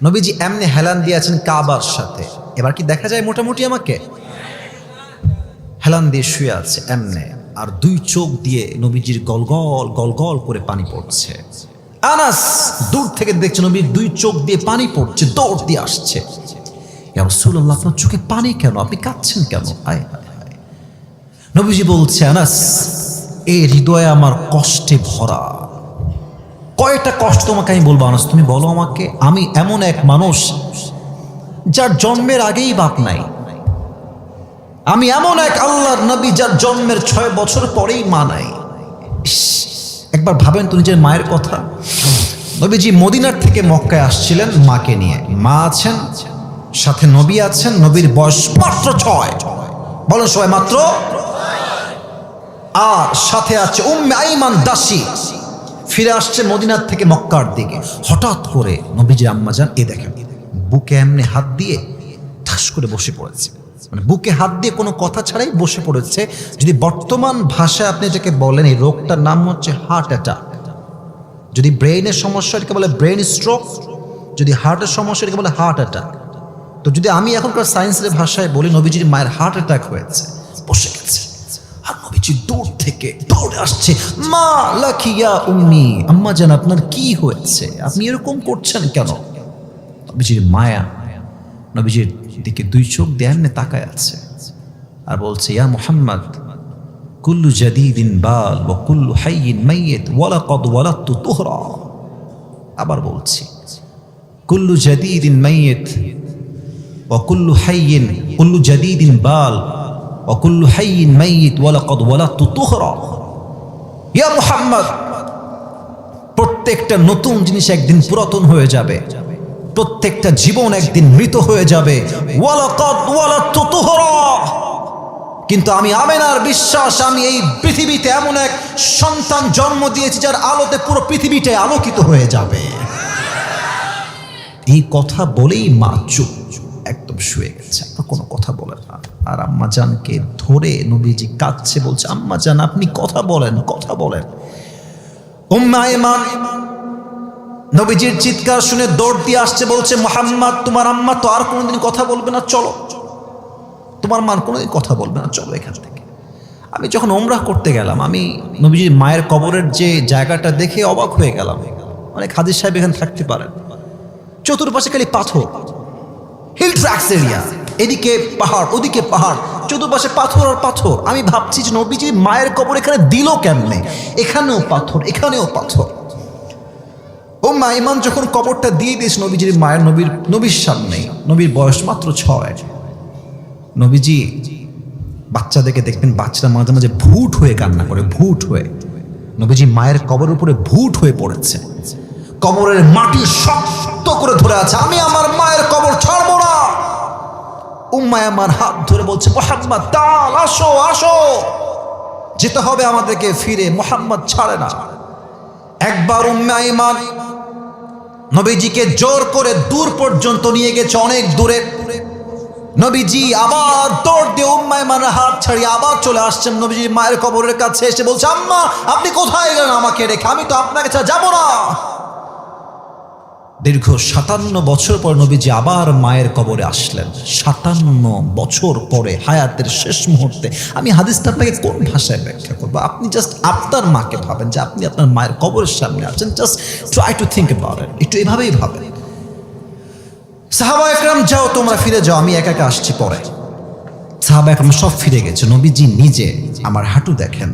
নবীজি এমনি হেলান দিয়েছেন কাবার সাথে। এবার কি দেখা যায় মোটামুটি আমাকে? হেলান দিয়ে শুয়ে আছে এমনে, আর দুই চোখ দিয়ে নবীজির গলগল গলগল করে পানি পড়ছে। আনাস দূর থেকে দেখছে নবীর দুই চোখ দিয়ে পানি পড়ছে, দৌড় দিয়ে আসছে। ইয়া রাসূলুল্লাহ, আপনার চোখে পানি কেন? আপনি কাঁদছেন কেন? হায় হায় হায়। নবীজি বলছে, আনাস, এই হৃদয়ে আমার কষ্টে ভরা। কয়টা কষ্ট তোমাকে আমি বলবো আনাস, তুমি বলো আমাকে। আমি এমন এক মানুষ যার জন্মের আগেই বাপ নাই। আমি এমন এক আল্লাহর নবী যার জন্মের 6 বছর পরেই মা নাই। একবার ভাবেন তো নিজের মায়ের কথা। নবীজি মদিনার থেকে মক্কায় আসছিলেন মাকে নিয়ে। মা আছেন, সাথে নবী আছেন, নবীর বয়স মাত্র 6। বলেন সবাই, মাত্র। আর সাথে আছে উম্মে আইমান দাসী, ফিরে আসছে মদিনার থেকে মক্কার দিকে। হঠাৎ করে নবীজি আম্মা যান এ দেখেন বুকে এমনি হাত দিয়ে ঠাস করে বসে পড়েছে। মানে বুকে হাত দিয়ে কোনো কথা ছাড়াই বসে পড়েছে। যদি বর্তমান ভাষায় আপনি এটাকে বলেন, এই রোগটার নাম হচ্ছে হার্ট অ্যাটাক। যদি ব্রেইনের সমস্যা এটাকে বলে ব্রেইন স্ট্রোক, যদি হার্টের সমস্যা এটাকে বলে হার্ট অ্যাটাক। তো যদি আমি এখনকার সায়েন্সের ভাষায় বলি, নবীজির মায়ের হার্ট অ্যাটাক হয়েছে, বসে গেছে। আর নবীজি দূর থেকে দৌড়ে আসছে, মা লাকিয়া উম্মি, আম্মা জান আপনার কি হয়েছে? আপনি এরকম করছেন কেন? নবীজির মায়া নবীজির দিকে দুই চোখ দিয়ে এমনি তাকায় আছে আর বলছে, ইয়া মুহাম্মদ, কুল্লু জাদীদিন বাল ওয়া কুল্লু হাইয়িন মাইয়িত ওয়া লাকাদ ওয়ালাদতু তুহরা। আবার বলছি, কুল্লু জাদীদিন মাইয়িত ওয়া কুল্লু হাইয়িন, কুল্লু জাদীদিন বাল ওয়া কুল্লু হাইয়িন মাইয়িত ওয়া লাকাদ ওয়ালাদতু তুহরা। ইয়া মুহাম্মদ, প্রত্যেকটা নতুন জিনিস একদিন পুরাতন হয়ে যাবে, প্রত্যেকটা জীবন একদিন মৃত হয়ে যাবে। ওয়ালাকাদ ওয়ালাদতু তুহরা। কিন্তু আমি আমেনার বিশ্বাস, আমি এই পৃথিবীতে এমন এক সন্তান জন্ম দিয়েছি যার আলোতে পুরো পৃথিবীটাই আলোকিত হয়ে যাবে। এই কথা বলেই মা চুপ, একদম শুয়ে গেছে, কোনো কথা বলে না। আর আম্মা জানকে ধরে নবীজি কাঁদছে, বলছে, আম্মা জান আপনি কথা বলেন, কথা বলেন। উম্মে আইমান নবীজির চিৎকার শুনে দৌড় দিয়ে আসছে, বলছে, মুহাম্মদ তোমার আম্মা তো আর কোনোদিন কথা বলবে না, চলো। তোমার মা কোনোদিন কথা বলবে না, চলো এখান থেকে। আমি যখন উমরাহ করতে গেলাম, আমি নবীজির মায়ের কবরের যে জায়গাটা দেখে অবাক হয়ে গেলাম। অনেক হাদিস সাহেব এখানে থাকতে পারেন, চতুর্পাশে খালি পাথর, হিল ট্র্যাক্স এরিয়া, এদিকে পাহাড় ওদিকে পাহাড়, চতুর্পাশে পাথর আর পাথর। আমি ভাবছি যে নবীজির মায়ের কবর এখানে দিল কেমনে? এখানেও পাথর, এখানেও পাথর। উম্মে আইমান যখন কবরটা দিয়ে দিয়েছে নবীজির মায়ের নবীর সামনে, নবীর বয়স মাত্র 6। নবীজি বাচ্চাদেরকে দেখবেন, বাচ্চারা মাঝে মাঝে ভুট হয়ে কান্না করে, ভুট হয়ে। নবীজি মায়ের কবরের উপরে ভুট হয়ে পড়েছে, কবরের মাটি শক্ত করে ধরে আছে। আমি আমার মায়ের কবর ছাড়বো না। উম্মে আইমান হাত ধরে বলছে, মুহাম্মদ তাল, আসো আসো, যেতে হবে আমাদেরকে ফিরে। মুহাম্মদ ছাড়ে না। একবার উম্মে আইমান নবীজিকে জোর করে দূর পর্যন্ত নিয়ে গেছে, অনেক দূরে। নবীজি আবার দৌড় দিয়ে উম্মে আইমানের হাত ছাড়িয়ে আবার চলে আসছেন নবীজির মায়ের কবরের কাছে। এসে বলছে, আম্মা আপনি কোথায় গেলেন আমাকে রেখে? আমি তো আপনাকে ছাড়া যাবো না। দীর্ঘ 57 বছর পর নবীজি আবার মায়ের কবরে আসলেন। 57 বছর পরে, হায়াতের শেষ মুহূর্তে। আমি হাদিসটা আপনাকে কোন ভাষায় ব্যাখ্যা করবো? আপনি জাস্ট আপনার মাকে ভাবেন যে আপনি আপনার মায়ের কবরের সামনে আছেন। Just try to think about it. একটু এভাবেই ভাবেন। সাহাবা একরাম, যাও তোমরা ফিরে যাও, আমি একা একা আসছি পরে। সাহাবা একরাম সব ফিরে গেছে। নবীজি নিজে, আমার হাঁটু দেখেন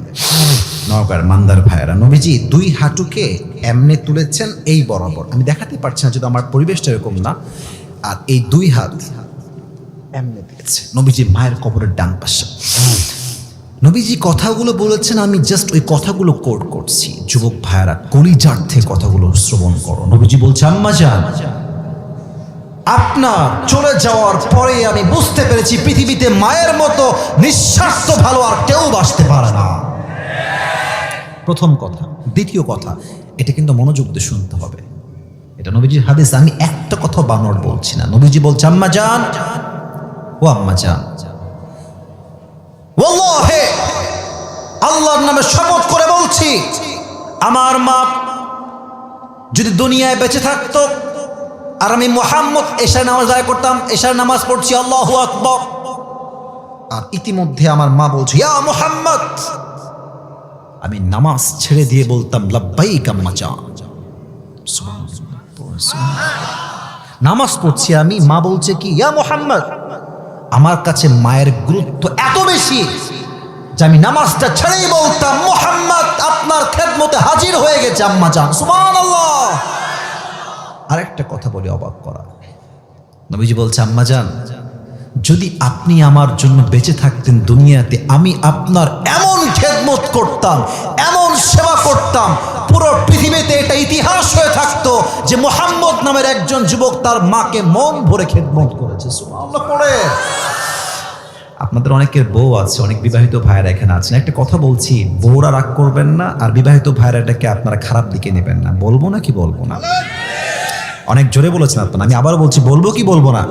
নওগাঁর মান্দার ভাইয়েরা, নবীজি 2 হাঁটুকে এমনে তুলেছেন এই বরাবর। আমি দেখাতে পারছি না যদি আমার পরিবেশটা এরকম না। আর এই 2 হাত এমনে দিয়েছে নবীজি মায়ের কবরের ডান পাশে। নবীজি কথাগুলো বলেছেন, আমি জাস্ট ওই কথাগুলো কোট করছি। যুবক ভাইয়েরা, কলিজার থেকে কথাগুলো শ্রবণ করো। নবীজি বলছে, আম্মা জান, আপনার চলে যাওয়ার পরে আমি বুঝতে পেরেছি পৃথিবীতে মায়ের মতো নিঃস্বার্থ ভালো আর কেউ বাঁচতে পারে না। প্রথম কথা। দ্বিতীয় কথা, এটা কিন্তু মনোযোগ দিয়ে শুনতে হবে। এটা নবীজির হাদিস, আমি একটা কথা বানর বলছি না। নবীজি বলছে, আম্মা জান, ও আম্মা জান, ওয়াল্লাহি আল্লাহর নামে শপথ করে বলছি, আমার মা যদি দুনিয়ায় বেঁচে থাকতো আর আমি মুহাম্মদ এশার নামাজ আদায় করতাম, এশার নামাজ পড়ছি আল্লাহু আকবার, আর ইতিমধ্যে আমার মা বলছে ইয়া মুহাম্মদ, আমি নামাজ ছেড়ে দিয়ে বলতাম লাব্বাইক আম্মা জান। নামাজ পড়ছি আমি, মা বলছে কি ইয়া মুহাম্মদ। আমার কাছে মায়ের গুরুত্ব এত বেশি যে আমি নামাজটা ছেড়েই বলতাম মুহাম্মদ আপনার খেদমতে হাজির হয়ে গেছে আম্মা জান। সুবহানাল্লাহ। আরেকটা কথা বলে অবাক করা, নবীজি বলছে আম্মা জান, যদি আপনি আমার জন্য বেঁচে থাকতেন দুনিয়াতে, আমি আপনার এমন খেদমত করতাম, এমন সেবা করতাম, পুরো পৃথিবীতে এটা ইতিহাস হয়ে থাকতো যে মুহাম্মদ নামের একজন যুবক তার মাকে মন ভরে খেদমত করেছে। সুবহানাল্লাহ পড়ে। আপনাদের অনেকের বউ আছে, অনেক বিবাহিত ভাইয়েরা এখানে আছেন। একটা কথা বলছি, বউরা রাগ করবেন না, আর বিবাহিত ভাইয়েরা এটাকে আপনারা খারাপ দিকে নেবেন না। বলবো না কি বলবো না? অনেক জোরে বলেছেন আপনারা, আমি আবার বলছি, বলবো কি বলবো না?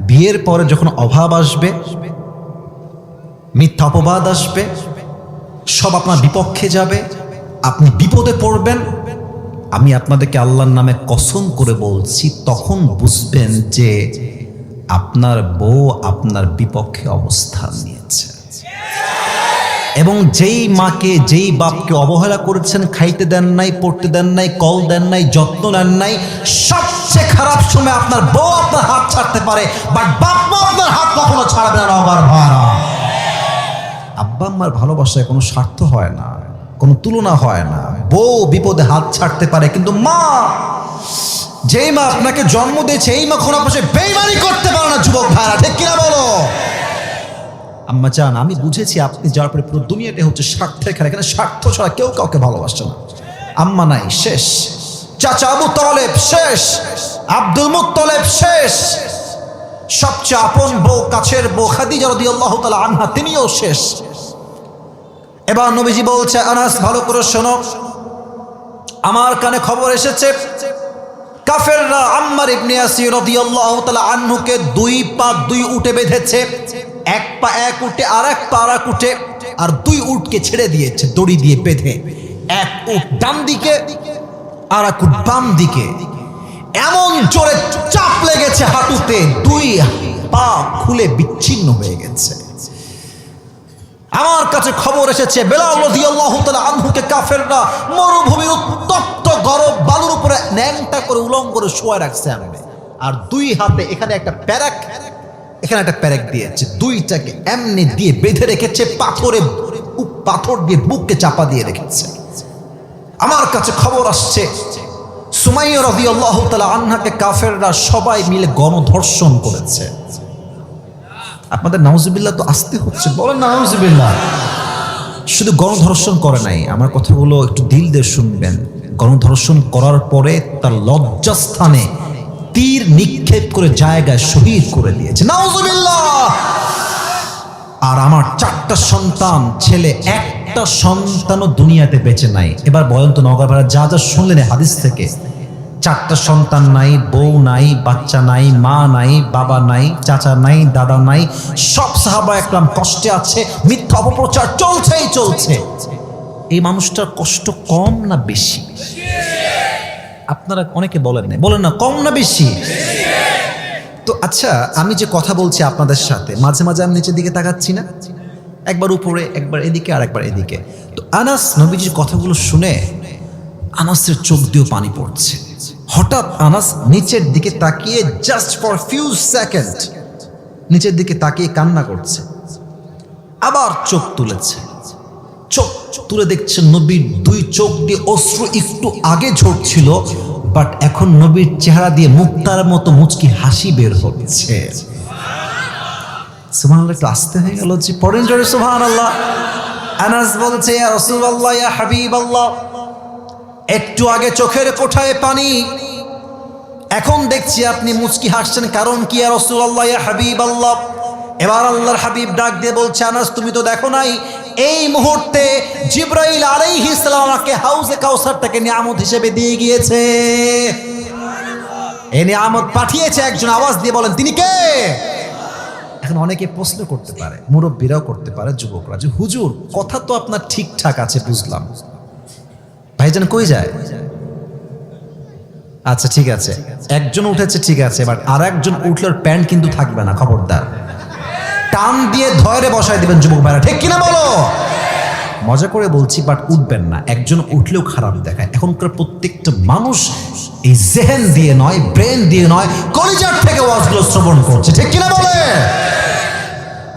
বিয়ের পরে যখন অভাব আসবে, মিথ্যা অপবাদ আসবে, সব আপনার বিপক্ষে যাবে, আপনি বিপদে পড়বেন, আমি আপনাদেরকে আল্লাহর নামে কসম করে বলছি, তখন বুঝবেন যে আপনার বউ আপনার বিপক্ষে অবস্থান নিয়েছে। এবং যেই মাকে, যেই বাপকে অবহেলা করেছেন, খাইতে দেন নাই, পড়তে দেন নাই, কল দেন নাই, যত্ন নেন নাই, সবচেয়ে খারাপ সময় আপনার বউ আপনার হাত ছাড়তে পারে, বাট বাপ মা আপনার হাত কখনো ছাড়বে না। আমার ভাড়া আব্বা আম্মার ভালোবাসায় কোনো স্বার্থ হয় না, কোনো তুলনা হয় না। বউ বিপদে হাত ছাড়তে পারে, কিন্তু মা, যেই মা আপনাকে জন্ম দিয়েছে, এই মা কোনো পাশে বেইমানি করতে পারে না। যুবক ভাইরা, ঠিক কিনা বলো? আম্মা জান, আমি বুঝেছি আপনি যাওয়ার পরে পুরো দুনিয়াটা হচ্ছে স্বার্থের খেলা, এখানে স্বার্থ ছাড়া কেউ কাউকে ভালোবাসে না। আম্মা নাই, শেষ। চাচা আবু তালেব শেষ, আব্দুল মুত্তালিব শেষ, সবচেয়ে আপন বউ, কাছের বউ খাদিজা রাদিয়াল্লাহু তাআলা আনহা, তিনিও শেষ। এবার নবীজি বলছে, আনাস ভালো করে শোনো, আমার কানে খবর এসেছে কাফেররা আম্মার ইবনে ইয়াসির রাদিয়াল্লাহু তাআলা আনহুকে দুই পা দুই উটে বেঁধেছে, এক পা এক উটে আর এক পা আর এক উটে, আর দুই উটকে ছেড়ে দিয়েছে দড়ি দিয়ে বেঁধে। এক উট ডান দিকে আর এক উট বাম দিকে। এমন জোরে চাপ লেগেছে হাঁটুতে, দুই পা খুলে বিচ্ছিন্ন হয়ে গেছে। আমার কাছে খবর এসেছে বেলাল রাদিয়াল্লাহু তাআলা আনহুকে কাফেররা মরুভূমির উত্তপ্ত গরম বালুর উপরে ন্যাংটা করে উলঙ্গ করে শোয়া রাখছে এমনি, আর দুই হাতে এখানে একটা প্যারাক, এখানে একটা প্যারাক দিয়েছে, দুইটাকে এমনি দিয়ে বেঁধে রেখেছে, পাথর দিয়ে বুককে চাপা দিয়ে রেখেছে। আমার কাছে খবর আসছে সুমাইয়া রাদিয়াল্লাহু তাআলা আনহাকে কাফেররা সবাই মিলে গণধর্ষণ করেছে। আপনাদের নাউজুবিল্লাহ তো আসতে হচ্ছে, বলেন না নাউজুবিল্লাহ। শুধু গণধর্ষণ করে নাই, আমার কথাগুলো একটু দিল দিয়ে শুনবেন। গণধর্ষণ করার পরে তার লজ্জাস্থানে তীর নিক্ষেপ করে জায়গায় শহীদ করে দিয়েছে, নাউজুবিল্লাহ। আর আমার 4টা সন্তান, ছেলে, একটা সন্তানও দুনিয়াতে বেঁচে নাই। এবার বলেন তো নওগাঁ ভাড়া, যা যা শুনলেন হাদিস থেকে, 4টা সন্তান নাই, বউ নাই, বাচ্চা নাই, মা নাই, বাবা নাই, চাচা নাই, দাদা নাই, সব সাহাবা একরাম কষ্টে আছে, মিথ্যা অপপ্রচার চলছেই চলছে। এই মানুষটার কষ্ট কম না বেশি? আপনারা অনেকে বলেন না, বলেন না কম না বেশি? তো আচ্ছা, আমি যে কথা বলছি আপনাদের সাথে, মাঝে মাঝে আমি নিচের দিকে তাকাচ্ছি না, একবার উপরে, একবার এদিকে, আর একবার এদিকে। তো আনাস নবীজির কথাগুলো শুনে আনাসের চোখ দিয়েও পানি পড়ছে। হঠাৎ আনাস নিচের দিকে তাকিয়ে জাস্ট ফর ফিউ সেকেন্ড নিচের দিকে তাকিয়ে কান্না করছে, আবার চোখ তুলেছে। চোখ তুলে দেখছে নবীর দুই চোখ দিয়ে অশ্রু একটু আগে ঝরছিল, বাট এখন নবীর চেহারা দিয়ে মুক্তার মতো মুচকি হাসি বের হচ্ছে। সুবহানাল্লাহ, একটু আসতে হয়ে গেল যে, পড়েন জোরে সুবহানাল্লাহ। আনাস বলছে, ইয়া রাসূলুল্লাহ, ইয়া হাবিবাল্লাহ, একটু আগে চোখের কোঠায় পানি, এখন দেখছি আপনি মুচকি হাসছেন, কারণ কি ইয়া রাসূলুল্লাহ, ইয়া হাবিবাল্লাহ? এবার আল্লাহর হাবিব ডাক দিয়ে বলছে, আনাস তুমি তো দেখো নাই, এই মুহূর্তে জিবরাইল আলাইহিস সালাম আমাকে হাউজে কাউসারটাকে নিয়ামত হিসেবে দিয়ে গিয়েছে। এই নিয়ামত পাঠিয়েছে একজন, আওয়াজ দিয়ে বলেন তিনি কে? এখন অনেকে প্রশ্ন করতে পারে, মুরব্বীরাও করতে পারে, যুবকরা, যে হুজুর কথা তো আপনার ঠিকঠাক আছে, বুঝলাম, ভাইজান কই যায়? আচ্ছা ঠিক আছে, একজন উঠেছে ঠিক আছে, বাট আর একজন উঠলে প্যান্ট কিন্তু থাকবে না, খবরদার। টান দিয়ে ধরে বসায় দিবেন যুবক ভাইরা, ঠিক কিনা বলো? মজা করে বলছি, বাট উঠবেন না। একজন উঠলেও খারাপ দেখায়। এখনকার প্রত্যেকটা মানুষ এই জেহেন দিয়ে নয়, ব্রেন দিয়ে নয়, কলিজার থেকে ওয়াজগুলো শ্রবণ করছে, ঠিক কিনা বলে?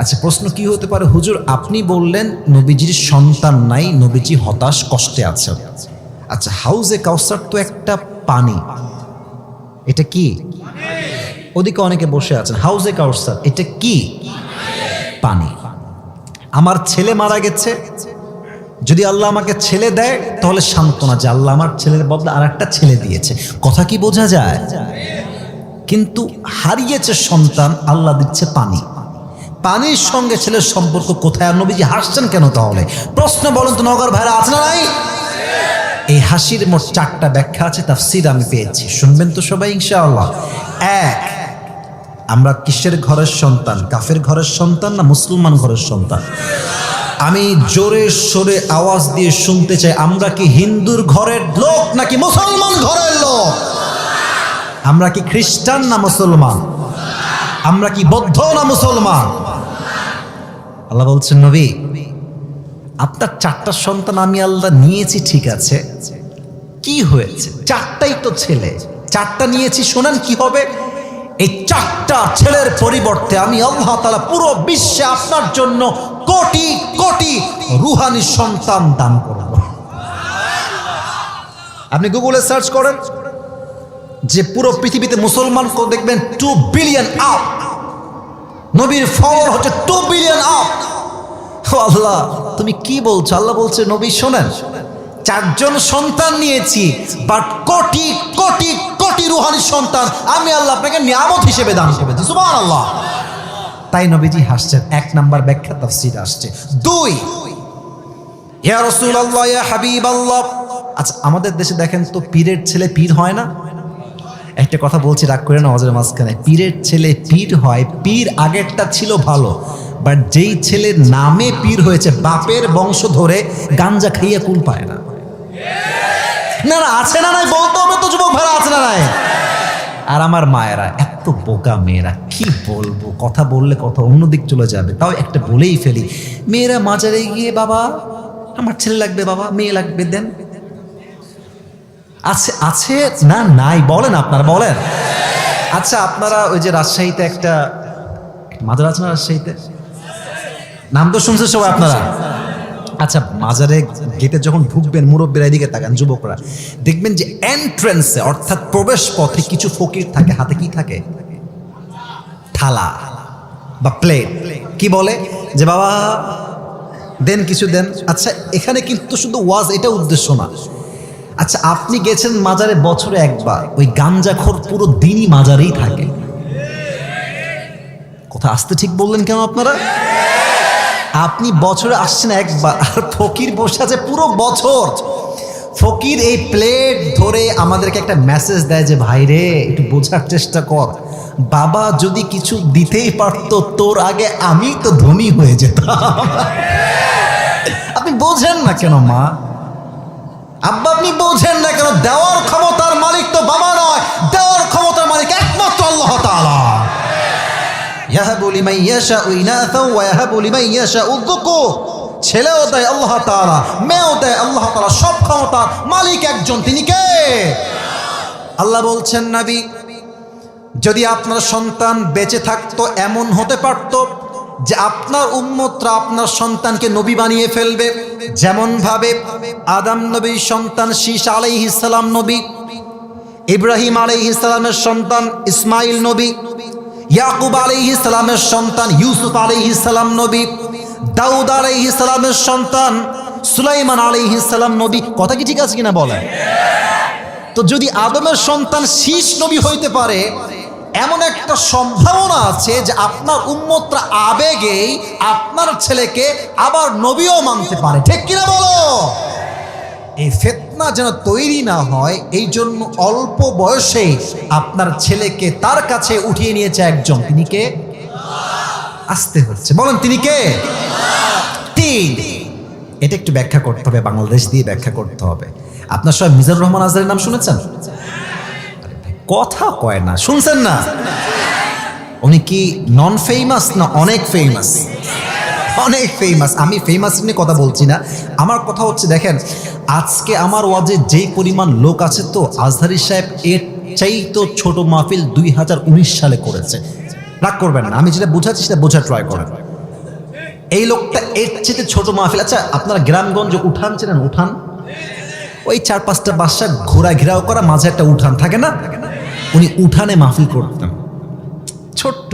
আচ্ছা, প্রশ্ন কি হতে পারে? হুজুর আপনি বললেন নবীজির সন্তান নাই, নবীজি হতাশ কষ্টে আছেন। আচ্ছা, হাউজে কাউসার তো একটা পানি, এটা কি? ওদিকে অনেকে বসে আছেন, হাউজে কাউসার এটা কি? পানি। আমার ছেলে মারা গেছে, যদি আল্লাহ আমাকে ছেলে দেয় তাহলে সান্ত্বনা যে আল্লাহ আমার ছেলের বদলে আর একটা ছেলে দিয়েছে। কথা কি বোঝা যায়? কিন্তু হারিয়েছে সন্তান, আল্লাহ দিচ্ছে পানি। পানির সঙ্গে ছেলের সম্পর্ক কোথায়? আর নবীজি হাসছেন কেন তাহলে? প্রশ্ন বলেন তো নগর ভাইরা, আছে না নাই? এই হাসির মোট 4টা ব্যাখ্যা আছে, তাফসীর আমি পেয়েছি, শুনবেন তো সবাই ইনশাআল্লাহ। এক, আমরা কিসের ঘরের সন্তান? কাফের ঘরের সন্তান না মুসলমান ঘরের সন্তান? আমি জোরে সোরে আওয়াজ দিয়ে শুনতে চাই, আমরা কি হিন্দুর ঘরের লোক নাকি মুসলমান ঘরের লোক? আমরা কি খ্রিস্টান না মুসলমান? আমরা কি বৌদ্ধ না মুসলমান? আল্লাহ বলছেন, নবী আপনার 4টা সন্তান আমি আল্লাহ নিয়েছি, ঠিক আছে, কি হয়েছে? 4টাই তো ছেলে, 4টা নিয়েছি, শোনেন কি হবে। এই 4টা ছেলের পরিবর্তে আমি আল্লাহ তাআলা পুরো বিশ্বে আপনার জন্য কোটি কোটি রুহানি সন্তান দান করব। আপনি গুগলে সার্চ করেন যে পুরো পৃথিবীতে মুসলমান কো দেখবেন 2 বিলিয়ন আপ, নবীর ফলোয়ার হচ্ছে 2 বিলিয়ন আপ। আল্লাহ তুমি কি বলছো? আল্লাহ বলছে, নবী শোনেন, 4জন সন্তান নিয়েছি, বাট কোটি কোটি কোটি রুহানি সন্তান আমি আল্লাহ আপনাকে নিয়ামত হিসেবে দান করেছি। সুবহানাল্লাহ। তাই নবীজি হাসছেন। 1 নাম্বার ব্যাখ্যা তাফসীর আসছে। 2, ইয়া রাসূলুল্লাহ ইয়া হাবিবাল্লাহ। আচ্ছা, আমাদের দেশে দেখেন তো পীরের ছেলে পীর হয় না? একটা কথা বলছি, রাগ করে না ওয়াজের মাঝখানে, পীরের ছেলে পীর হয়। পীর আগেরটা ছিল ভালো, বাট যেই ছেলের নামে পীর হয়েছে বাপের বংশ ধরে গাঞ্জা খাইয়ে কুল পায় না। না না, আছে না নাই? বলতে হবে তো যুবক ভাইরা, আছে না নাই? আর আমার মায়েরা এত বোকা মেয়েরা, কি বলবো, কথা বললে কথা অন্যদিক চলে যাবে, তাও একটা বলেই ফেলি। মেয়েরা মাজারে গিয়ে, বাবা আমার ছেলে লাগবে, বাবা মেয়ে লাগবে, দেন। আছে আছে না নাই? বলেন আপনারা, বলেন। আচ্ছা, আপনারা ওই যে রাজশাহীতে একটা মাজার আছে না, রাজশাহীতে নাম তো শুনছে সবাই আপনারা। আচ্ছা, মাজারে গেটে যখন ঢুকবেন, মুরব্বীরা এদিকে তাকান, যুবকরা দেখবেন যে এন্ট্রান্সে অর্থাৎ প্রবেশ পথে কিছু ফকির থাকে, হাতে কি থাকে? থালা বা প্লেট। কি বলে যে বাবা দেন, কিছু দেন। আচ্ছা, এখানে কিন্তু শুধু ওয়াজ এটা উদ্দেশ্য না। আচ্ছা, আপনি গেছেন মাজারে বছরে একবার, ওই গাঞ্জাখোর পুরো দিনই মাজারেই থাকে। কথা আসতে ঠিক বললেন কেন আপনারা? আপনি বছরে আসছেন একবার, আর ফকির বসে আছে পুরো বছর। ফকির এই প্লেট ধরে আমাদেরকে একটা মেসেজ দেয় যে ভাই রে, একটু বোঝার চেষ্টা কর, বাবা যদি কিছু দিতেই পারতো তোর আগে আমি তো ধনী হয়ে যেতাম। আপনি বোঝেন না কেন মা? আব্বা আপনি বোঝেন না কেন? দেওয়ার ক্ষমতার মালিক তো বাবা নয়, দেওয়ার ক্ষমতার মালিক একমাত্র আল্লাহ তাআলা। ইয়াহাবু লিমান ইয়াশাউ ইনাসা ওয়া ইয়াহাবু লিমান ইয়াশাউ যুকুর। ছেলেও দেয় আল্লাহ তাআলা, মেয়েও দেয় আল্লাহ তাআলা, সব ক্ষমতার মালিক একজন, তিনি কে? আল্লাহ বলছেন, নবী যদি আপনার সন্তান বেঁচে থাকতো, এমন হতে পারত যে আপনার উম্মতরা আপনার সন্তানকে নবী বানিয়ে ফেলবে। যেমন ভাবে আদম নবীর সন্তান শীস আলাইহিস সালাম নবী, ইব্রাহিম আলাইহিস সালামের সন্তান ইসমাইল নবী, ইয়াকুব আলাইহিস সালামের সন্তান ইউসুফ আলাইহিস সালাম নবী, দাউদ আলাইহিস সালামের সন্তান সুলাইমান আলাইহিস সালাম নবী। কথা কি ঠিক আছে কিনা বলেন? তো যদি আদমের সন্তান শীস নবী হইতে পারে, এমন একটা সম্ভাবনা আছে যে আপনার উম্মতরা আবেগেই আপনার ছেলেকে আবার নবীও মানতে পারে, ঠিক কিনা বলো? এই ফিতনা যেন তৈরি না হয়, এই জন্য অল্প বয়সে আপনার ছেলেকে তার কাছে উঠিয়ে নিয়েছে একজন, তিনি কে? আসতে হচ্ছে, বলেন তিনি কে? 3, এটা একটু ব্যাখ্যা করতে হবে, বাংলাদেশ দিয়ে ব্যাখ্যা করতে হবে। আপনার সবাই মিজানুর রহমান আজহারীর নাম শুনেছেন? কথা কয় না, শুনছেন না? উনি কি নন ফেমাস না অনেক ফেমাস? অনেক ফেমাস। আমি ফেমাস নিয়ে কথা বলছি না, আমার কথা হচ্ছে দেখেন আজকে আমার ওয়াজে যেই পরিমাণ লোক আছে, তো আজহারী সাহেব এর চাই তো ছোট মাহফিল 2019 সালে করেছে। রাগ করবেন না, আমি যেটা বোঝাচ্ছি সেটা বোঝা ট্রাই করেন। এই লোকটা এর চেয়ে ছোট মাহফিল, আচ্ছা আপনারা গ্রামগঞ্জে উঠান চেনেন? উঠান ওই 4-5টা বাসা ঘোরা ঘেরাও করা, মাঝে একটা উঠান থাকে না? উনি উঠানে মাহফিল করতেন, ছোট্ট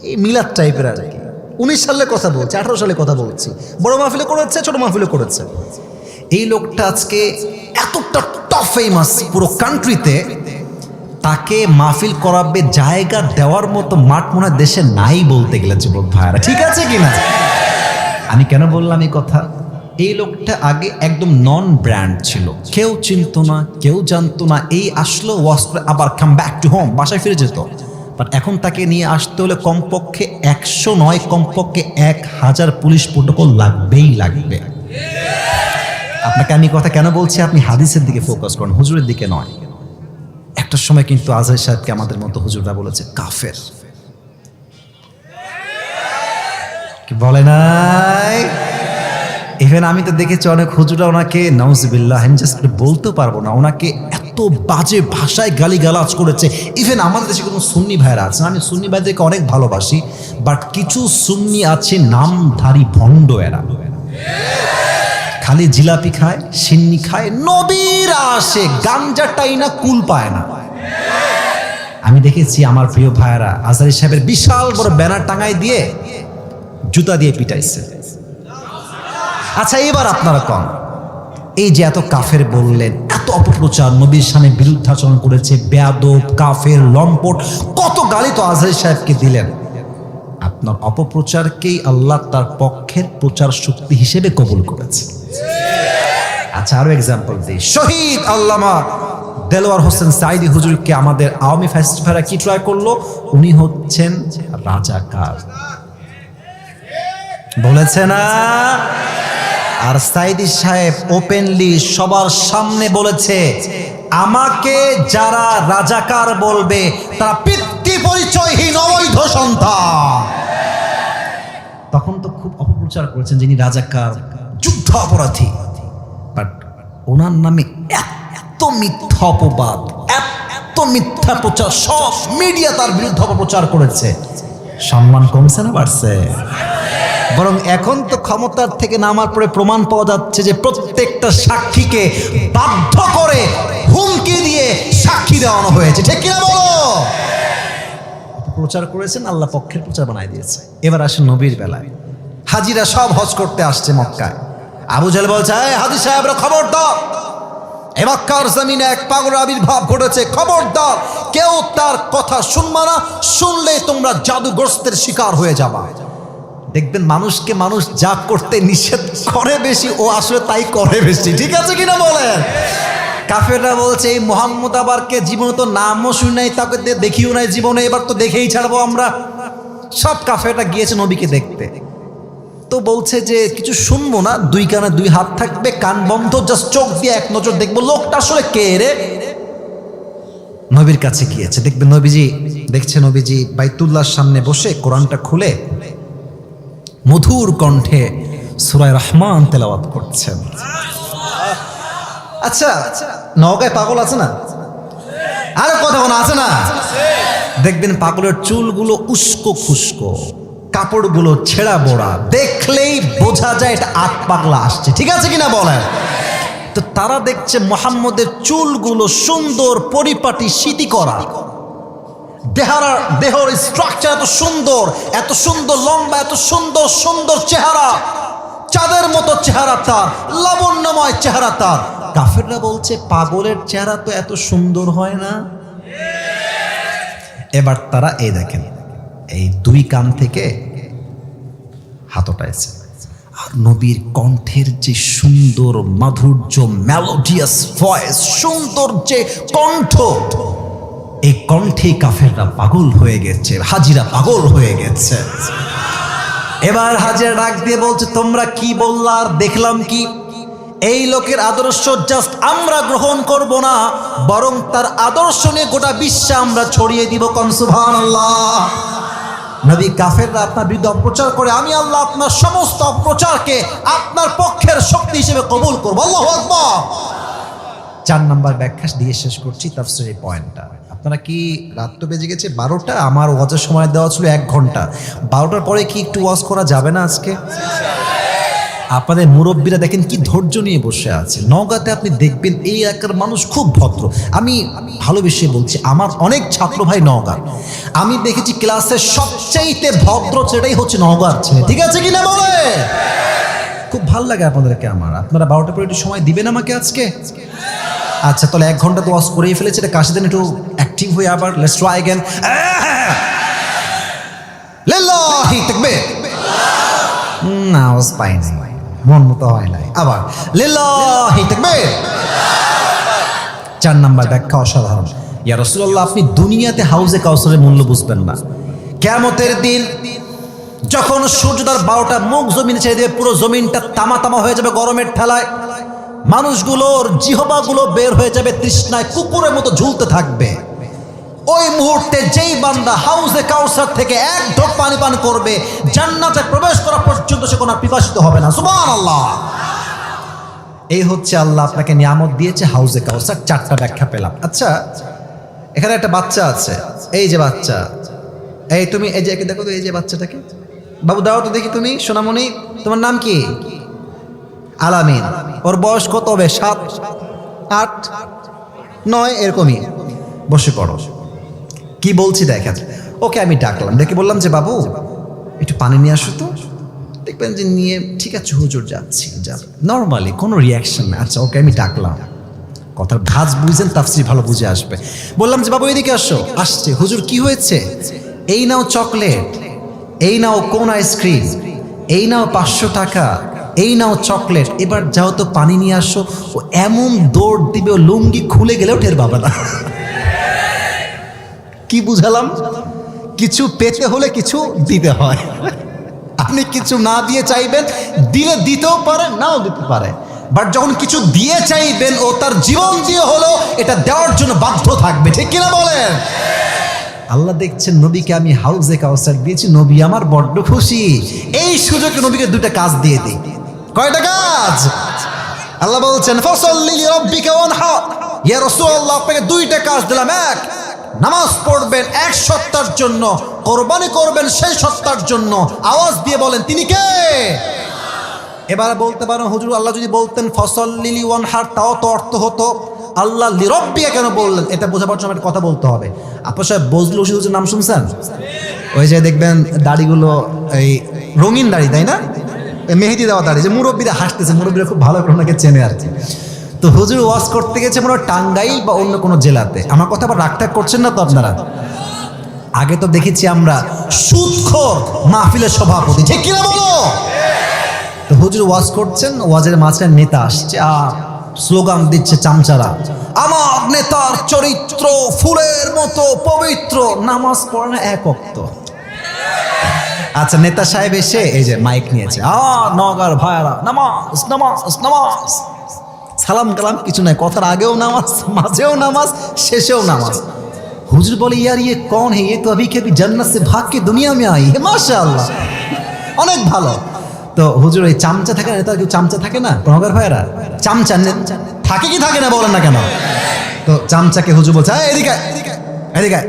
এই মিলাদ টাইপের আর কি। 19 সালের কথা বলছি, 18 সালে কথা বলছি। বড় মাহফিলে করেছে, ছোট মাহফিলে করেছে। এই লোকটা আজকে এতটা টপ ফেমাস পুরো কান্ট্রিতে, তাকে মাহফিল করাবে জায়গা দেওয়ার মতো মাঠ মনে হয় দেশে নাই বলতে গেলে যুবক ভাইরা, ঠিক আছে কিনা? আমি কেন বললাম এই কথা? এই লোকটা আগে একদম নন ব্র্যান্ড ছিল, কেউ চিনতো না, কেউ জানতো না। এই আসলো ওয়াজ করে আবার কাম ব্যাক টু হোম, বাসায় ফিরে যেত। বাট এখন তাকে নিয়ে আসতে হলে কমপক্ষে 100 নয়, কমপক্ষে 1000 পুলিশ প্রোটোকল লাগবেই লাগবে। আপনাকে আমি কথা কেন বলছি? আপনি হাদিসের দিকে ফোকাস করেন, হুজুরের দিকে নয়। একটা সময় কিন্তু আজহারী সাহেবকে আমাদের মতো হুজুররা বলেছে কাফের, কি বলে নাই? ইভেন আমি তো দেখেছি অনেক হুজুরা ওনাকে, নাউজুবিল্লাহ, আমি জাস্ট বলতে পারবো না, ওনাকে এত বাজে ভাষায় গালিগালাজ করেছে। ইভেন আমাদের দেশে কোনো সুন্নি ভাইরা আছেন, আমি সুন্নি ভাইদেরকে অনেক ভালোবাসি, বাট কিছু সুন্নি আছে নামধারী ভণ্ড, এরা খালি জিলাপি খায়, সিন্নি খায়, নবীর আসে গাঞ্জাটাই না কুল পায় না। আমি দেখেছি আমার প্রিয় ভাইয়েরা আজহারী সাহেবের বিশাল বড় ব্যানার টাঙাই দিয়ে জুতা দিয়ে পিটাইছে। আচ্ছা এবার আপনারা কন, এই যে এত কাফের বললেন, এত অপপ্রচার, নবীর সামনে বিরুদ্ধাচরণ করেছে, বেয়াদব, কাফের, লম্পট, কত গালি তো আজহারী সাহেবকে দিলেন। আপনার অপপ্রচারকেই আল্লাহ তার পক্ষের প্রচার শক্তি হিসেবে কবুল করেছে। আচ্ছা আরো এক্সাম্পল দিই, শহীদ আল্লামা দেলোয়ার হোসেন সাইদি হুজুরকে আমাদের আওয়ামী ফ্যাসিস্টরা কি ট্রাই করলো? উনি হচ্ছেন রাজাকার, বলেছে না? আর সাইদি সাহেব ওপেনলি সবার সামনে বলেছে, আমাকে যারা রাজাকার বলবে তারা পিতৃ পরিচয়হীন অবৈধ সন্তান। তখন তো খুব অপপ্রচার করেছেন যিনি রাজাকার, যুদ্ধ অপরাধী, বাট ওনার নামে এত মিথ্যা অপবাদ, এত মিথ্যা প্রচার, সব মিডিয়া তার বিরুদ্ধে অপপ্রচার করেছে। সম্মান কমছে না বাড়ছে? বরং এখন তো ক্ষমতার থেকে নামার পরে প্রমাণ পাওয়া যাচ্ছে যে প্রত্যেকটা সাক্ষীকে বাধ্য করে হুমকি দিয়ে সাক্ষী দেওয়ানো হয়েছে, ঠিক কিনা বলো? প্রচার করেছেন, আল্লাহ পক্ষের প্রচার বানাই দিয়েছে। এবার আসেন নবীর বেলায়, হাজিরা সব হজ করতে আসছে মক্কায়। আবু জাহেল বলছে, হাজি সাহেবরা খবর দাও, এ মক্কার জমিনে এক পাগল আবির্ভাব ঘটেছে, খবরদার কেউ তার কথা শুনবা না, শুনলে তোমরা জাদুগ্রস্তের শিকার হয়ে যাবা। দেখবেন মানুষকে মানুষ যা করতে নিষেধ করে বেশি, ও আসলে তাই করে বেশি, ঠিক আছে কিনা বলেন? কাফেররা বলছে এই মোহাম্মদ আবারকে জীবনে তো নামও শুনি নাই, তাকে দেখিও নাই জীবনে, এবার তো দেখেই ছাড়বো আমরা। সব কাফেররা গিয়েছে নবীকে দেখতে, তো বলছে যে কিছু শুনবো না, 2 কানে 2 হাত থাকবে, কান বন্ধ, জাস্ট চোখ দিয়ে এক নজর দেখবো লোকটা আসলে কে রে। নবীর কাছে গিয়েছে, দেখবে নবীজি দেখছে, নবীজি বাইতুল্লাহর সামনে বসে কোরআনটা খুলে মধুর কণ্ঠে সূরা রহমান তেলাওয়াত করছেন। আচ্ছা নওগাঁয় পাগল আছে না? আরে কথা কোনো আছে না? দেখবেন পাগলের চুলগুলো উস্কো খুস্কো, কাপড়গুলো ছেঁড়া বোড়া, দেখলেই বোঝা যায় এটা আট পাগলা আসছে, ঠিক আছে কিনা বলেন? তো তারা দেখছে মুহাম্মদের চুলগুলো সুন্দর পরিপাটি সিটি করা, দেহর স্ট্রাকচার এত সুন্দর লম্বা, এত সুন্দর সুন্দর চেহারা, চাঁদের মতো চেহারা তার, লাবণ্যময় চেহারা তার। কাফেররা বলছে পাগলের চেহারা তো এত সুন্দর হয় না। এবার তারা এই দেখেন, এই 2 কান থেকে হাত উঠাইছে, আর নবীর কণ্ঠের যে সুন্দর মাধুর্য, মেলোডিয়াস ভয়েস, সুন্দর যে কণ্ঠ, এই কণ্ঠে কাফেররা পাগল হয়ে গেছে, হাজিরা পাগল হয়ে গেছে। এবার হাজিরা ডাক দিয়ে বলছে, তোমরা কি বললা আর দেখলাম কি? এই লোকের আদর্শ জাস্ট আমরা গ্রহণ করব না, বরং তার আদর্শ নিয়ে গোটা বিশ্বে আমরা ছড়িয়ে দিব। কোন সুবহানাল্লাহ। নবী কাফেররা আপনার বিরুদ্ধে অপপ্রচার করে, আমি আল্লাহ আপনার সমস্ত অপপ্রচারকে আপনার পক্ষের শক্তি হিসেবে কবুল করবো। আল্লাহু আকবার। 4 নম্বর ব্যাখ্যা দিয়ে শেষ করছি তাফসীরের পয়েন্টটা। আপনারা কি রাত তো বেজে গেছে 12টা, আমার ওয়াজের সময় দেওয়া ছিল 1 ঘন্টা। 12টার পরে কি একটু ওয়াজ করা যাবে না আজকে? আপনাদের মুরব্বীরা দেখেন কি ধৈর্য নিয়ে বসে আছে। নওগাঁতে আপনি দেখবেন এই এলাকার মানুষ খুব ভদ্র। আমি ভালোবেসে বলছি, আমার অনেক ছাত্র ভাই নওগাঁ, আমি দেখেছি ক্লাসের সবচাইতে ভদ্র ছেলেটাই হচ্ছে নওগাঁর ছেলে। ঠিক আছে কিনা বলে? খুব ভালো লাগে আপনাদেরকে আমার। আপনারা 12টার পরে একটু সময় দিবেন আমাকে আজকে? আচ্ছা, তাহলে 1 ঘন্টা তো ওয়াজ করেই ফেলেছে, এটা কাশি দেন একটু অ্যাক্টিভ হয়ে আবার। Let's try again. লিল্লাহি তাকবীর। না, ওয়াজ পাই নাই, মন মতো হয় নাই। আবার লিল্লাহি তাকবীর। 4 নাম্বার ব্যাখ্যা অসাধারণ। ইয়া রাসূলুল্লাহ, আপনি দুনিয়াতে হাউজে কাউসারের মূল্য বুঝবেন না। কিয়ামতের দিন যখন সূর্য তার 12টা মুখ জমিনে ছেড়ে দেবে, পুরো জমিনটা তামা তামা হয়ে যাবে গরমের ঠেলায়। মানুষগুলোর জিহবাগুলো বের হয়ে যাবে, তৃষ্ণায় কুকুরের মতো ঝুলতে থাকবে। ওই মুহূর্তে যেই বান্দা হাউজে কাউসার থেকে 1 ঢোক পানি পান করবে, জান্নাতে প্রবেশ করা পর্যন্ত সে কোনো পিপাসিত হবে না। সুবহানাল্লাহ। এই হচ্ছে আল্লাহ আপনাকে নিয়ামত দিয়েছে হাউজে কাউসার। 4টা ব্যাখ্যা পেলাম। আচ্ছা, এখানে একটা বাচ্চা আছে, এই যে বাচ্চা, এই তুমি এই যে একে দেখো তো, এই যে বাচ্চাটাকে, বাবু দাও তো দেখি, তুমি সোনামণি, তোমার নাম কি? আলামিন। ওর বয়স কত হবে? 7, 8, 9 এরকমই। বসে পড়ো। কি বলছি দেখেন। ওকে আমি ডাকলাম, ডেকে বললাম যে বাবু একটু পানি নিয়ে আসো তো। দেখবেন যে নিয়ে, ঠিক আছে হুজুর যাচ্ছি, যাবে নর্মালি, কোনো রিয়াকশন না। আচ্ছা, ওকে আমি ডাকলাম, কথার ভাজ বুঝেন, তাফসীর ভালো বুঝে আসবে। বললাম যে বাবু এদিকে আসো। আসছে। হুজুর কি হয়েছে? এই নাও চকলেট, এই নাও কোন আইসক্রিম, এই নাও 500 টাকা, এই নাও চকলেট, এবার যাও তো পানি নিয়ে আসো। ও এমন দৌড় দিবে, ও লুঙ্গি খুলে গেলেও টের পাবে না। কি বুঝালাম? কিছু পেতে হলে কিছু দিতে হয়। আপনি কিছু না দিয়ে চাইবেন, দিলে দিতেও পারে, নাও দিতে পারে। বাট যখন কিছু দিয়ে চাইবেন, ও তার জীবন দিয়ে হলো এটা দেওয়ার জন্য বাধ্য থাকবে। ঠিক কিনা বলেন? আল্লাহ দেখছেন নবীকে আমি হাউজে কাউসার দিয়েছি, নবী আমার বড্ড খুশি। এই সুযোগে নবীকে 2টা কাজ দিয়ে দিই। কয়টা কাজ? আল্লাহ বলছেন ফাসাল্লি লিরাব্বিকা ওয়ানহার। ইয়া রাসূলুল্লাহ, আপনাকে 2টা কাজ দিলাম। 1, নামাজ পড়বেন 1 সপ্তাহের জন্য, কোরবানি করবেন সেই সপ্তাহের জন্য। আওয়াজ দিয়ে বলেন তিনি কে? এবার বলতে পারো হুজুর, আল্লাহ যদি বলতেন ফাসাল্লি ওয়ানহার, তাও তো অর্থ হতো। আল্লাহ লিরাব্বিকা কেন বললেন? এটা বোঝাবার জন্য একটা কথা বলতে হবে। আপনার সাহেব বজলু হুজুরের নাম শুনছেন? ওই যে দেখবেন দাড়িগুলো এই রঙিন দাড়ি, তাই না? মেহেদি দেওয়া দাড়ি, যে মুরব্বীরা হাসতেছে, মুরব্বীরা খুব ভালো করে ওনাকে চেনে আর কি। তো হুজুর ওয়াজ করতে গেছে মনে হয় টাঙ্গাইল বা অন্য কোনো জেলাতে। আমার কথা আবার রাগটাগ করছেন না তো আপনারা? আগে তো দেখেছি আমরা সুদখোর মাহফিলের সভাপতি। ঠিক কিনা বলো? তো হুজুর ওয়াজ করছেন, ওয়াজের মাঝখানে নেতা আসছে আর স্লোগান দিচ্ছে চামচারা, আমার নেতার চরিত্র ফুলের মতো পবিত্র, নামাজ পড়ে না 1 ওয়াক্ত। আচ্ছা, নেতা সাহেব এসে এই যে মাইক নিয়েছে, নওগাঁর ভাইয়ারা নামাজ নামাজ নামাজ, সালাম কালাম কিছু নাই, কথার আগেও নামাজ, মাঝেও নামাজ, শেষেও নামাজ। হুজুর বলে ইয়ার ইয়ে কौन है, ये तो अभी के अभी जन्नत से भाग के दुनिया में आई है, माशाअल्लाह, অনেক ভালো। তো হুজুর ওই চামচা থাকে না, নেতা কেউ চামচা থাকে না, নওগাঁর ভাইয়ারা চামচা থাকে কি থাকে না বলেন না কেন? তো চামচাকে হুজুর বলছে এদিকে এদিকে।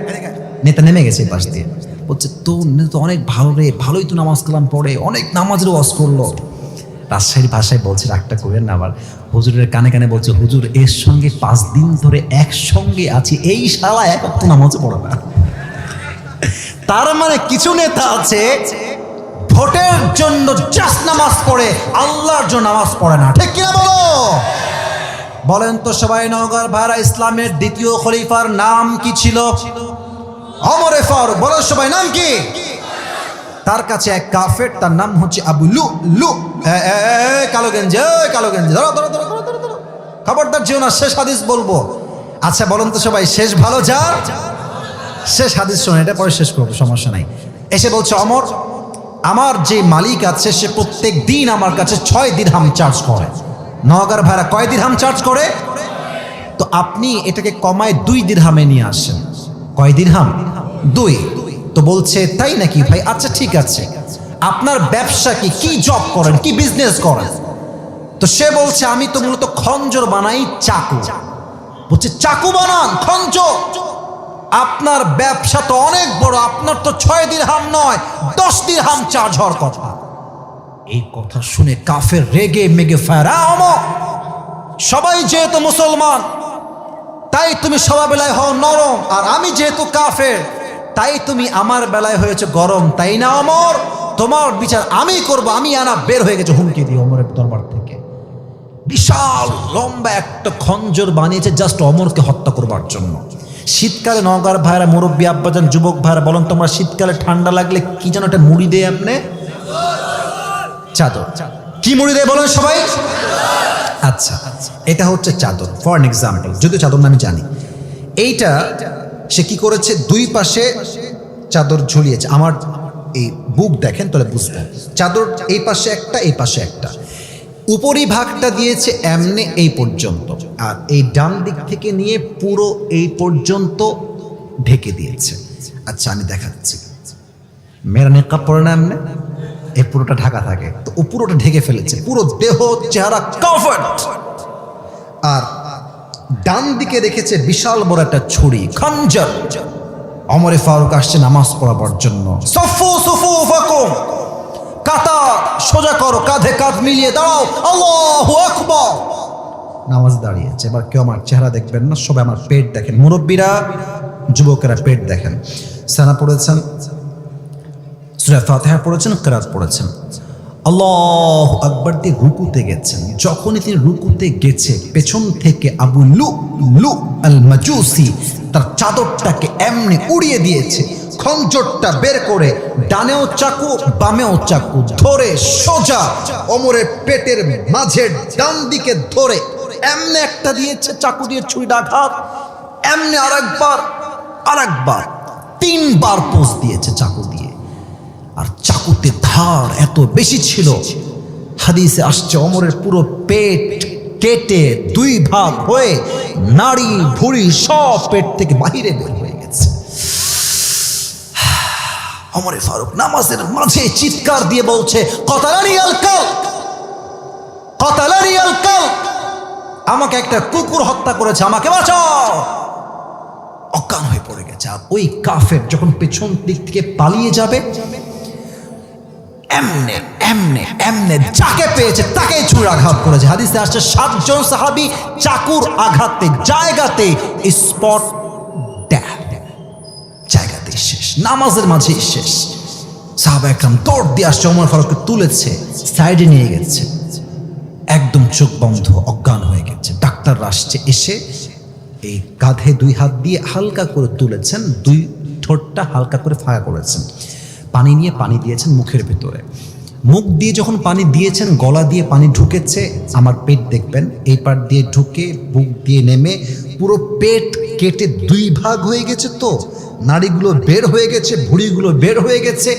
নেতা নেমে গেছে পাশ দিয়ে, বলছে তো অনেক ভালো রে, ভালোই তো নামাজ কালাম পড়ে, অনেক নামাজের ওয়াজ করলো। রাজশাহীর ভাষায় বলছে, রাগটা করেন না আবার। হুজুরের কানে কানে বলছে, হুজুর এর সঙ্গে 5 দিন ধরে একসঙ্গে আছি, এই শালা 1 ওয়াক্ত নামাজও পড়ে না। তার মানে কিছু নেতা আছে ভোটের জন্য জাস্ট নামাজ পড়ে, আল্লাহর জন্য নামাজ পড়ে না। ঠিক কিনা বলো? বলেন তো সবাই, নওগাঁর ভাইরা ইসলামের 2য় খলিফার নাম কি ছিল? ওমর ফারুক। বলো সবাই, নাম কি? তার কাছে এক কাফের, তার নাম হচ্ছে আবু লু। কালো গেঞ্জি, কালো গেঞ্জি, ধরো ধরো ধরো ধরো ধরো, খবরদার যেও না, শেষ হাদিস বলবো। আচ্ছা বলেন তো সবাই, শেষ ভালো যার, শেষ হাদিস শোনে, এটা পরে শেষ করবো, সমস্যা নাই। এসে বলছে, ওমর আমার যে মালিক আছে সে প্রত্যেক দিন আমার কাছে 6 দিরহাম চার্জ করে। নওগাঁর ভাড়া কয় দিরহাম চার্জ করে? তো আপনি এটাকে কমায় 2 দিরহামে নিয়ে আসেন। কয় দিরহাম? 2। তো বলছে তাই নাকি ভাই? আচ্ছা ঠিক আছে, আপনার ব্যবসা কি, কি জব করেন, কি বিজনেস করেন? তো সে বলছে আমি তো মূলত খঞ্জর বানাই, চাকু। বলছে চাকু বানান, খঞ্জর? আপনার ব্যবসা তো অনেক বড়, আপনার তো 6 দিরহাম নয় 10 দিরহাম চার্জ হওয়ার কথা। এই কথা শুনে কাফের রেগে মেগে ফায়ার, সবাই যেহেতু মুসলমান তাই তুমি সবার বেলায় হও নরম, আর আমি যেহেতু কাফের তাই তুমি আমার বেলায় হয়েছে গরম, তাই না ওমর? তোমার বিচার আমি করব। আমি আনা বের হয়ে গেছে হুমকি দিয়ে ওমরের দরবার থেকে। বিশাল লম্বা একটা খঞ্জর বানিয়েছে জাস্ট ওমরকে হত্যা করবার জন্য। শীতকালে নওগাঁর ভাইরা, মুরব্বী আব্বাজান, যুবক ভাইরা বলেন তোমরা শীতকালে ঠান্ডা লাগলে কি যেন একটা মুড়ি দেয় আপনি? চাদর। কি মুড়ি দেয় বলেন সবাই? আচ্ছা, এটা হচ্ছে চাদর ফর এন এক্সাম্পল, যদিও চাদর না আমি জানি। এইটা সে কি করেছে, 2 পাশে চাদর ঝুলিয়েছে। আমার এই বুক দেখেন তাহলে বুঝবেন। চাদর এই পাশে একটা, এই পাশে একটা। উপরি ভাগটা দিয়েছে এমনে এই পর্যন্ত, আর এই ডান দিক থেকে নিয়ে পুরো এই পর্যন্ত ঢেকে দিয়েছে। আচ্ছা আমি দেখাচ্ছি। মেয়েরা নেকাব পরে না এমনে, এই পুরোটা ঢাকা থাকে, তো ও পুরোটা ঢেকে ফেলেছে, পুরো দেহ চেহারা কভার্ড। আর ডান দিকে রেখেছে বিশাল বড় একটা ছুরি, খঞ্জর। ওমরে ফারুক আসছে নামাজ পড়াবার জন্য। সফু সুফুফাকুম, কাতা সোজা করো, কাঁধে কাঁধ মিলিয়ে দাও, আল্লাহু আকবার। নামাজ দাঁড়িয়েছে। এবার কেউ আমার চেহারা দেখবেন না, সবাই আমার পেট দেখেন। মুরব্বীরা, যুবকেরা পেট দেখেন। সানা পড়েছেন, সূরা ফাতিহা পড়েছেন, কিরাত পড়েছেন। আল্লাহু আকবার দিয়ে রুকুতে গেছেন। যখনই তিনি রুকুতে গেছে, পেছন থেকে আবু লু আল মাজুসি তার চাদরটাকে এমনি উড়িয়ে দিয়েছে। খঞ্জরটা বের করে ডানেও চাকু বামেও চাকু ধরে সোজা ওমরের পেটের মাঝে ডান দিকে ধরে এমনি একটা দিয়েছে চাকু দিয়ে, ছুরিটা আঘাত, এমনি আরেকবার, 3বার পোজ দিয়েছে চাকু দিয়ে। আর চাকুতে ধার এত বেশি ছিল, হাদিসে আসছে ওমরের পুরো পেট কেটে 2 ভাগ হয়ে নাড়ি ভুঁড়ি সব পেট থেকে বাহিরে বের হয়ে গেছে। ওমরে ফারুক নামাজের মাঝে চিৎকার দিয়ে বলছে, কতালানি আল কাল, কতালানি আল কাল, আমাকে একটা কুকুর হত্যা করেছে, আমাকে বাঁচাও। অজ্ঞান হয়ে পড়ে গেছে। আর ওই কাফের যখন পেছন দিক থেকে পালিয়ে যাবে, এমনে এমনে এমনে যাকে পেয়েছে তাকে ছুরি আঘাত করেছে। হাদিসে আসছে 7 জন সাহাবী চাকুর আঘাতে জায়গাতে স্পট ডেথ, জায়গাতে শেষ, নামাজের মাঝেই শেষ। সাহাবা একরাম দৌড় দিয়ে আসছে, ওমর ফারুককে তুলেছে, সাইডে নিয়ে গেছে, একদম চোখ বন্ধ, অজ্ঞান হয়ে গেছে। ডাক্তার আসছে, এসে এই কাঁধে 2 হাত দিয়ে হালকা করে তুলেছেন, 2 ঠোঁটটা হালকা করে ফাঁকা করেছেন, পানি নিয়ে পানি দিয়েছেন মুখের ভিতরে। মুখ দিয়ে যখন পানি দিয়েছেন, গলা দিয়ে পানি ঢুকেছে, আমার পেট দেখবেন, এই পাট দিয়ে ঢুকে বুক দিয়ে নেমে পুরো পেট কেটে 2 ভাগ হয়ে গেছে। তো নাড়িগুলো বের হয়ে গেছে, ভুঁড়িগুলো বের হয়ে গেছে,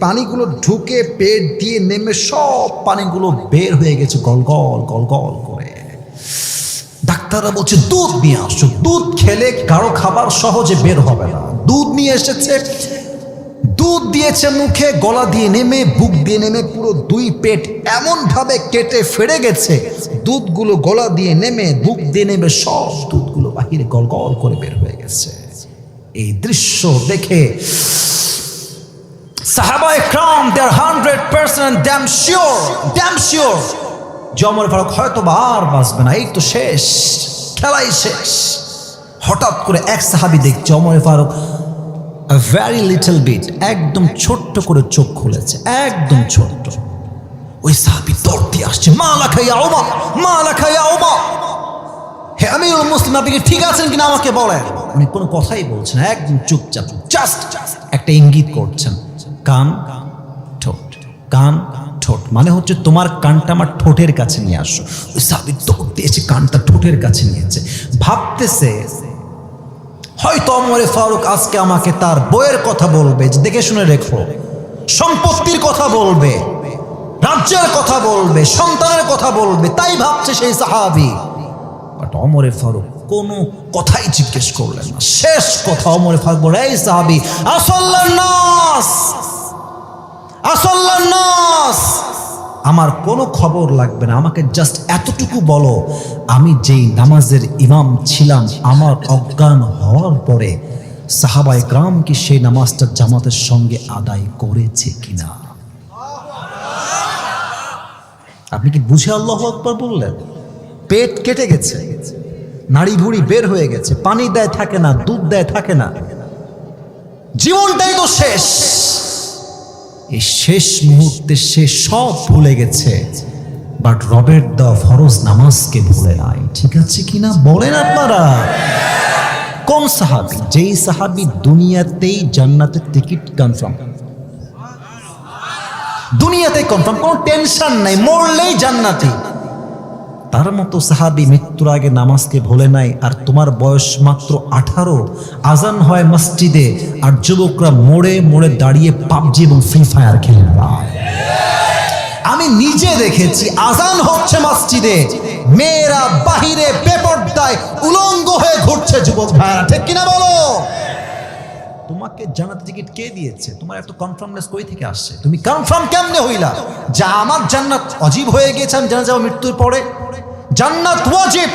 পানিগুলো ঢুকে পেট দিয়ে নেমে সব পানিগুলো বের হয়ে গেছে গল গল গল গল করে। ডাক্তাররা বলছে দুধ নিয়ে আসো, দুধ খেলে কারো খাবার সহজে বের হবে না। দুধ নিয়ে এসেছে, দুধ দিয়েছে মুখে, গলা দিয়ে নেমে বুক দিয়ে নেমে পুরো 2 পেট এমন ভাবে কেটে ফেড়ে গেছে, দুধগুলো গলা দিয়ে নেমে বুক দিয়ে নেমে সব দুধগুলো বাহিরে গল গল করে বের হয়ে গেছে। এই দৃশ্য দেখে সাহাবায়ে کرام দে আর 100% ড্যাম শিওর যে ওমর ফারুক হয়তো আর বাঁচবে না, এই তো শেষ, খেলাই শেষ। হঠাৎ করে এক সাহাবী দেখছে Omar Farooq very little bit, একদম ছোট্ট করে চোখ খুলেছে, একদম ছোট্ট। ওই সাহাবী দৌড় দিয়ে আসছে, মা লাকা ইয়া ওমর, মা লাকা ইয়া ওমর, হে আমিরুল মুসলিমিন, আপনি কি ঠিক আছেন কিনা আমাকে বলেন। উনি কোনো কথাই বলছেন, একদম চুপচাপ, জাস্ট একটা ইঙ্গিত করছেন, কান ঠোঁট, কান ঠোঁট, মানে হচ্ছে তোমার কানটা আমার ঠোঁটের কাছে নিয়ে আসো। ওই সাহাবী দৌড় দিয়েছে, কানটা ঠোঁটের কাছে নিয়েছে, ভাবতেছে হয়তো ওমরে ফারুক আজকে আমাকে তার বইয়ের কথা বলবে, যে দেখে শুনে রেখো, সম্পত্তির কথা বলবে, রাজ্যের কথা বলবে, সন্তানের কথা বলবে, তাই ভাবছে সেই সাহাবী। বাট ওমরে ফারুক কোনো কথাই জিজ্ঞেস করলেন না। শেষ কথা ওমরে ফারুক বলে, এই সাহাবী, আসাল্লান নাস, আসাল্লান নাস, আমার কোনো খবর লাগবে না, আমাকে জাস্ট এতটুকু বলো, আমি যেই নামাজের ইমাম ছিলাম, আমার অজ্ঞান হওয়ার পরে সাহাবায়ে কেরাম কি সেই নামাজটা জামাতের সঙ্গে আদায় করেছে কিনা? আপনি কি বুঝে আল্লাহু আকবার বললেন? পেট কেটে গেছে, নাড়ি ভুড়ি বের হয়ে গেছে, পানি দেয় থাকে না, দুধ দেয় থাকে না, জীবনটাই তো শেষ। এই শেষ মুহূর্তে সে সব ভুলে গেছে, বাট রবের দেওয়া ফরজ নামাজকে ভুলে নাই। ঠিক আছে কিনা বলেন আপনারা? কোন সাহাবী? যেই সাহাবী দুনিয়াতেই জান্নাতের টিকিট কনফার্ম, দুনিয়াতে কনফার্ম, কোনো টেনশন নাই, মরলেই জান্নাতি। তার মতো সাহাবী মৃত্যুর আগে নামাজকে ভুলে নাই। আর তোমার বয়স মাত্র 18, আজান হয় মসজিদে, আর যুবকরা মোড়ে মোড়ে দাঁড়িয়ে পাবজি এবং ফ্রি ফায়ার খেলে বেড়ায়। আমি নিজে দেখেছি, আজান হচ্ছে মসজিদে, মেয়েরা বাহিরে বেপরদায় উলঙ্গ হয়ে ঘুরছে যুবক ভাইরা। ঠিক কিনা বলো? তোমাকে জান্নাতের টিকিট কে দিয়েছে? তোমার এত কনফার্মনেস কই থেকে আসছে? তুমি কনফার্ম কেমনে হইলা যে আমার জান্নাত অজীব হয়ে গেছে, আমি জানা যাব মৃত্যুর পরে? জান্নাত ওয়াজিব,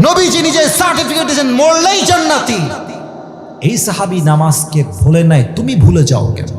নবীজি নিজে সার্টিফিকেট দিয়েছেন, মরলেই জান্নাতি। এই সাহাবী নামাজকে ভুলে নাই, তুমি ভুলে যাও কেন?